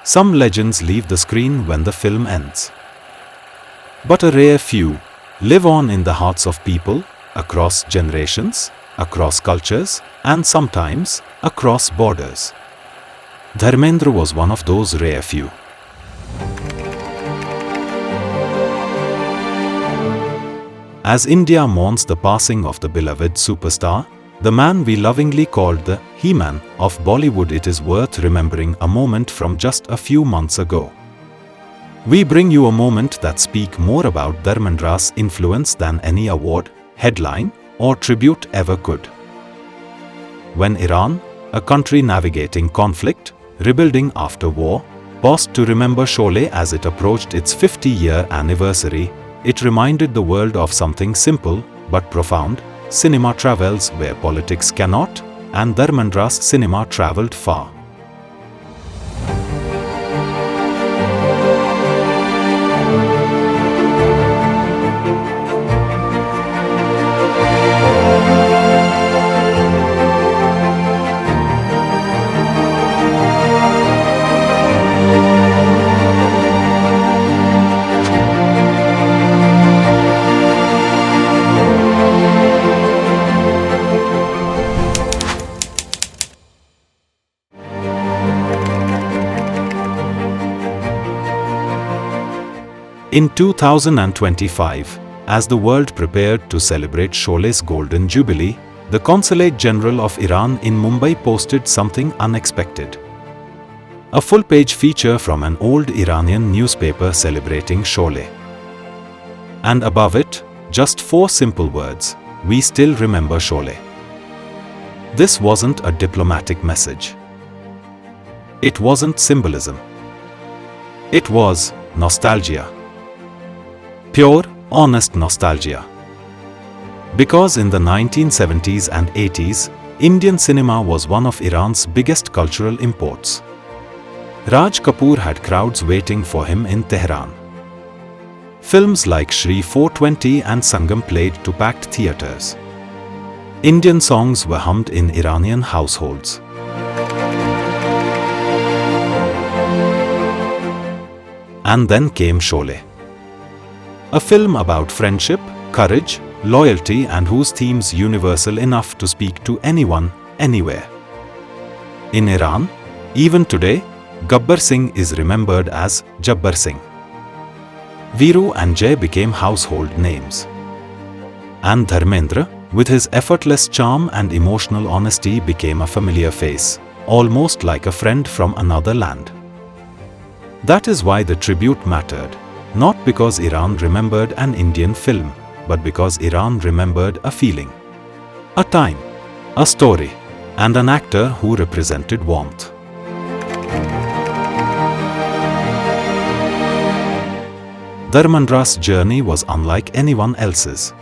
Some legends leave the screen when the film ends. But a rare few live on in the hearts of people, across generations, across cultures, and sometimes across borders. Dharmendra was one of those rare few. As India mourns the passing of the beloved superstar, the man we lovingly called the He-Man of Bollywood, it is worth remembering a moment from just a few months ago. We bring you a moment that speaks more about Dharmendra's influence than any award, headline, or tribute ever could. When Iran, a country navigating conflict, rebuilding after war, paused to remember Sholay as it approached its 50-year anniversary, it reminded the world of something simple but profound: cinema travels where politics cannot, and Dharmendra's cinema traveled far. In 2025, as the world prepared to celebrate Sholay's Golden Jubilee, the Consulate General of Iran in Mumbai posted something unexpected. A full-page feature from an old Iranian newspaper celebrating Sholay. And above it, just 4 simple words: "We still remember Sholay." This wasn't a diplomatic message. It wasn't symbolism. It was nostalgia. Pure, honest nostalgia. Because in the 1970s and 80s, Indian cinema was one of Iran's biggest cultural imports. Raj Kapoor had crowds waiting for him in Tehran. Films like Shri 420 and Sangam played to packed theatres. Indian songs were hummed in Iranian households. And then came Sholay. A film about friendship, courage, loyalty, and whose themes universal enough to speak to anyone, anywhere. In Iran, even today, Gabbar Singh is remembered as Jabbar Singh. Veeru and Jay became household names. And Dharmendra, with his effortless charm and emotional honesty, became a familiar face, almost like a friend from another land. That is why the tribute mattered. Not because Iran remembered an Indian film, but because Iran remembered a feeling, a time, a story, and an actor who represented warmth. Dharmendra's journey was unlike anyone else's.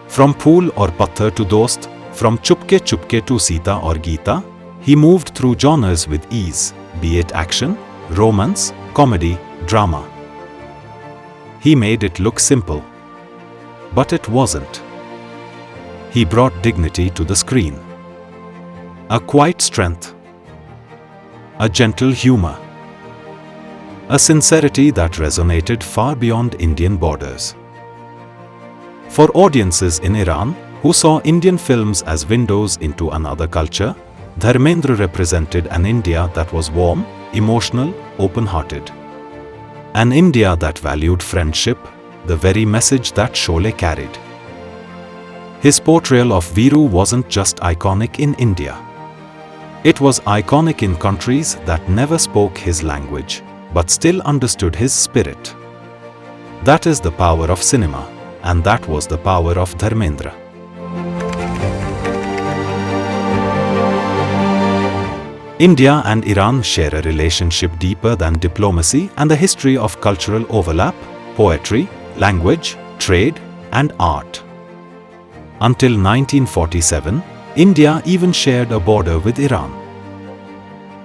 From Phool or Patthar to Dost, from Chupke Chupke to Sita or Geeta, he moved through genres with ease, be it action, romance, comedy, drama. He made it look simple. But it wasn't. He brought dignity to the screen. A quiet strength. A gentle humor. A sincerity that resonated far beyond Indian borders. For audiences in Iran, who saw Indian films as windows into another culture, Dharmendra represented an India that was warm, emotional, open-hearted. An India that valued friendship, the very message that Sholay carried. His portrayal of Veeru wasn't just iconic in India. It was iconic in countries that never spoke his language, but still understood his spirit. That is the power of cinema, and that was the power of Dharmendra. India and Iran share a relationship deeper than diplomacy and a history of cultural overlap, poetry, language, trade, and art. Until 1947, India even shared a border with Iran.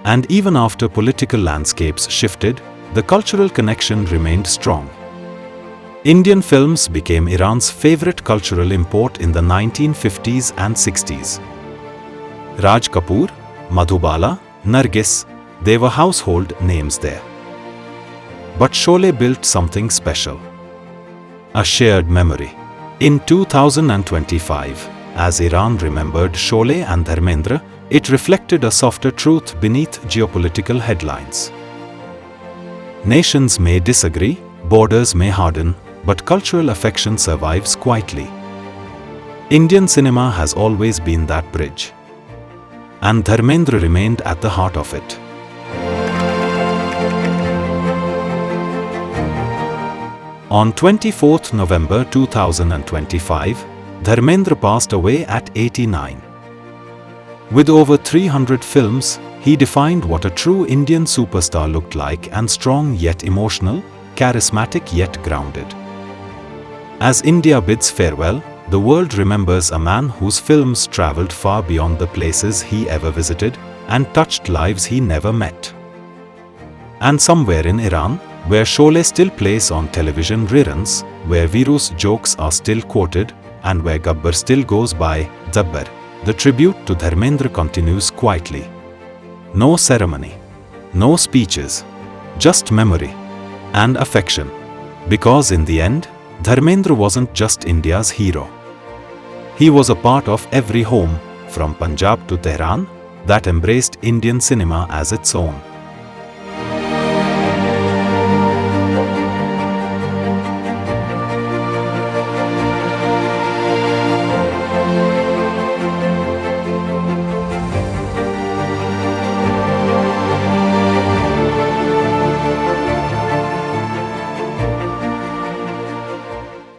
And even after political landscapes shifted, the cultural connection remained strong. Indian films became Iran's favorite cultural import in the 1950s and 60s. Raj Kapoor, Madhubala, Nargis, They were household names there. But Sholay built something special. A shared memory. In 2025, as Iran remembered Sholay and Dharmendra, it reflected a softer truth beneath geopolitical headlines. Nations may disagree, borders may harden, but cultural affection survives quietly. Indian cinema has always been that bridge. And Dharmendra remained at the heart of it. On 24th November 2025, Dharmendra passed away at 89. With over 300 films, he defined what a true Indian superstar looked like, and strong yet emotional, charismatic yet grounded. As India bids farewell, the world remembers a man whose films traveled far beyond the places he ever visited and touched lives he never met. And somewhere in Iran, where Sholay still plays on television reruns, where Veeru's jokes are still quoted, and where Gabbar still goes by Dabbar, the tribute to Dharmendra continues quietly. No ceremony, no speeches, just memory and affection. Because in the end, Dharmendra wasn't just India's hero. He was a part of every home, from Punjab to Tehran, that embraced Indian cinema as its own.